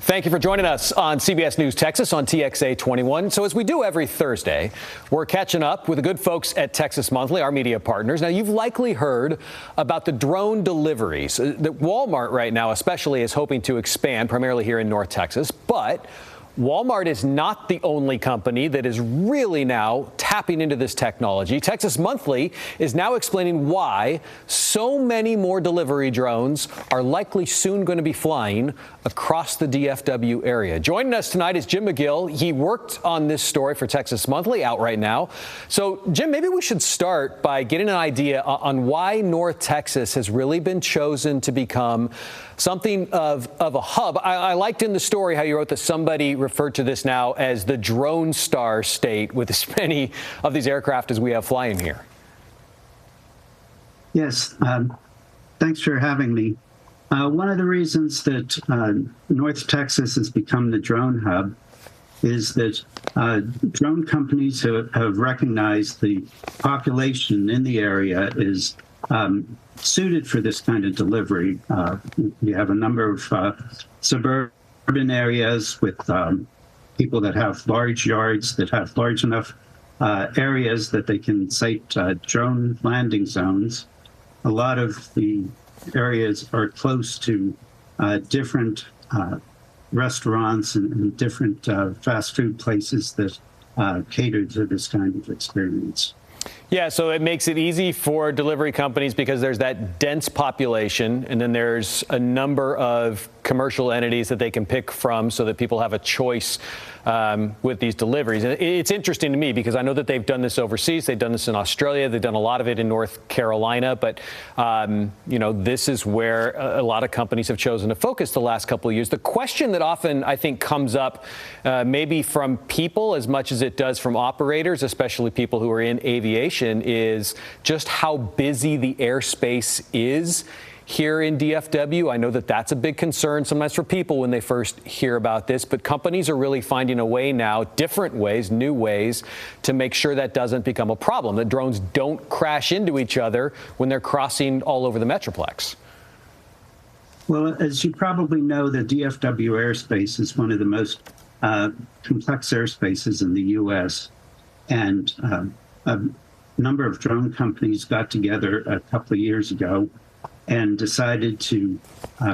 Thank you for joining us on CBS News Texas on TXA 21. So as we do every Thursday, we're catching up with the good folks at Texas Monthly, our media partners. Now, you've likely heard about the drone deliveries that Walmart right now especially is hoping to expand, primarily here in North Texas. But Walmart is not the only company that is really now tapping into this technology. Texas Monthly is now explaining why so many more delivery drones are likely soon going to be flying across the DFW area. Joining us tonight is Jim Magill. He worked on this story for Texas Monthly, out right now. So, Jim, maybe we should start by getting an idea on why North Texas has really been chosen to become something of a hub. I liked in the story how you wrote that somebody referred to this now as the drone star state with as many of these aircraft as we have flying here. Yes, thanks for having me. One of the reasons that North Texas has become the drone hub is that drone companies have recognized the population in the area is suited for this kind of delivery. You have a number of suburban areas with people that have large yards, that have large enough areas that they can site drone landing zones. A lot of the areas are close to different restaurants and different fast food places that cater to this kind of experience. Yeah, so it makes it easy for delivery companies because there's that dense population, and then there's a number of commercial entities that they can pick from so that people have a choice with these deliveries. And it's interesting to me because I know that they've done this overseas. They've done this in Australia. They've done a lot of it in North Carolina. But, you know, this is where a lot of companies have chosen to focus the last couple of years. The question that often, I think, comes up maybe from people as much as it does from operators, especially people who are in aviation, is just how busy the airspace is here in DFW. I know that that's a big concern sometimes for people when they first hear about this, but companies are really finding a way now, different ways, new ways, to make sure that doesn't become a problem, that drones don't crash into each other when they're crossing all over the Metroplex. Well, as you probably know, the DFW airspace is one of the most complex airspaces in the U.S., and a number of drone companies got together a couple of years ago and decided to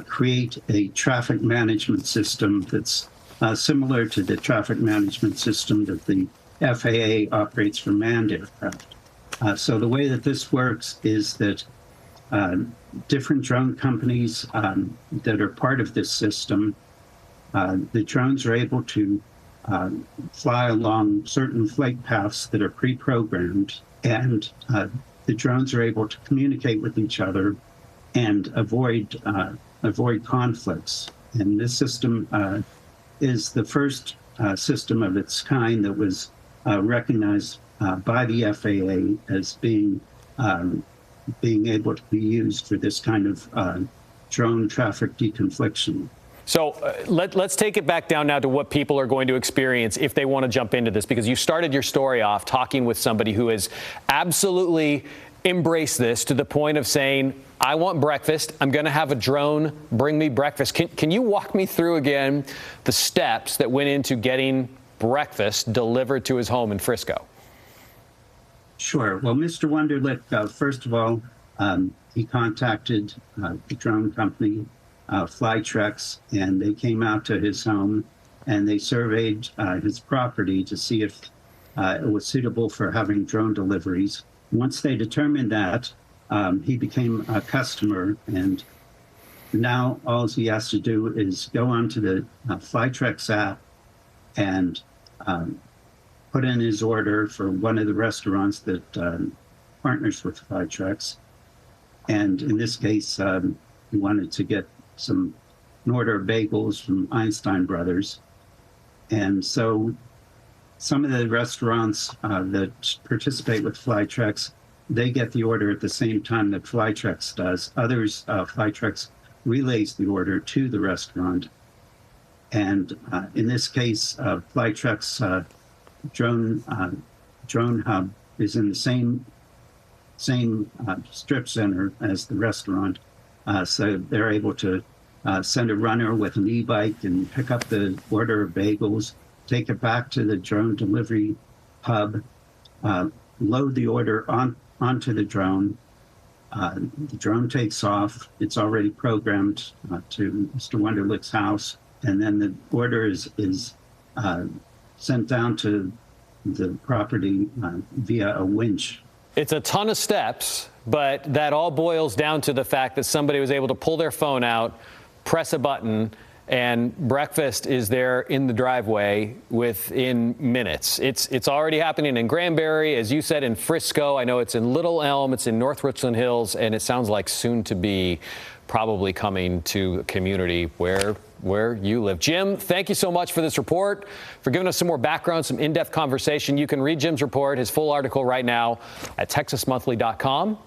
create a traffic management system that's similar to the traffic management system that the FAA operates for manned aircraft. So the way that this works is that different drone companies that are part of this system, the drones are able to fly along certain flight paths that are pre-programmed, and the drones are able to communicate with each other and avoid conflicts. And this system is the first system of its kind that was recognized by the FAA as being able to be used for this kind of drone traffic deconfliction. So let's take it back down now to what people are going to experience if they want to jump into this, because you started your story off talking with somebody who has absolutely embraced this to the point of saying, I want breakfast. I'm going to have a drone bring me breakfast. Can you walk me through again the steps that went into getting breakfast delivered to his home in Frisco? Sure. Well, Mr. Wunderlich, first of all, he contacted the drone company, Flytrex, and they came out to his home and they surveyed his property to see if it was suitable for having drone deliveries. Once they determined that, he became a customer, and now all he has to do is go onto the Flytrex app and put in his order for one of the restaurants that partners with Flytrex. And in this case, he wanted to get an order of bagels from Einstein Brothers. And so some of the restaurants that participate with Flytrex, they get the order at the same time that Flytrex does. Others, Flytrex relays the order to the restaurant. And in this case, Flytrex drone hub is in the same strip center as the restaurant. So they're able to send a runner with an e-bike and pick up the order of bagels, take it back to the drone delivery hub, load the order onto the drone. The drone takes off. It's already programmed to Mr. Wunderlich's house, and then the order is sent down to the property via a winch. It's a ton of steps, but that all boils down to the fact that somebody was able to pull their phone out, press a button, and breakfast is there in the driveway within minutes. It's already happening in Granbury, as you said, in Frisco. I know it's in Little Elm, it's in North Richland Hills, and it sounds like soon to be probably coming to a community where you live. Jim, thank you so much for this report, for giving us some more background, some in-depth conversation. You can read Jim's report, his full article right now at texasmonthly.com.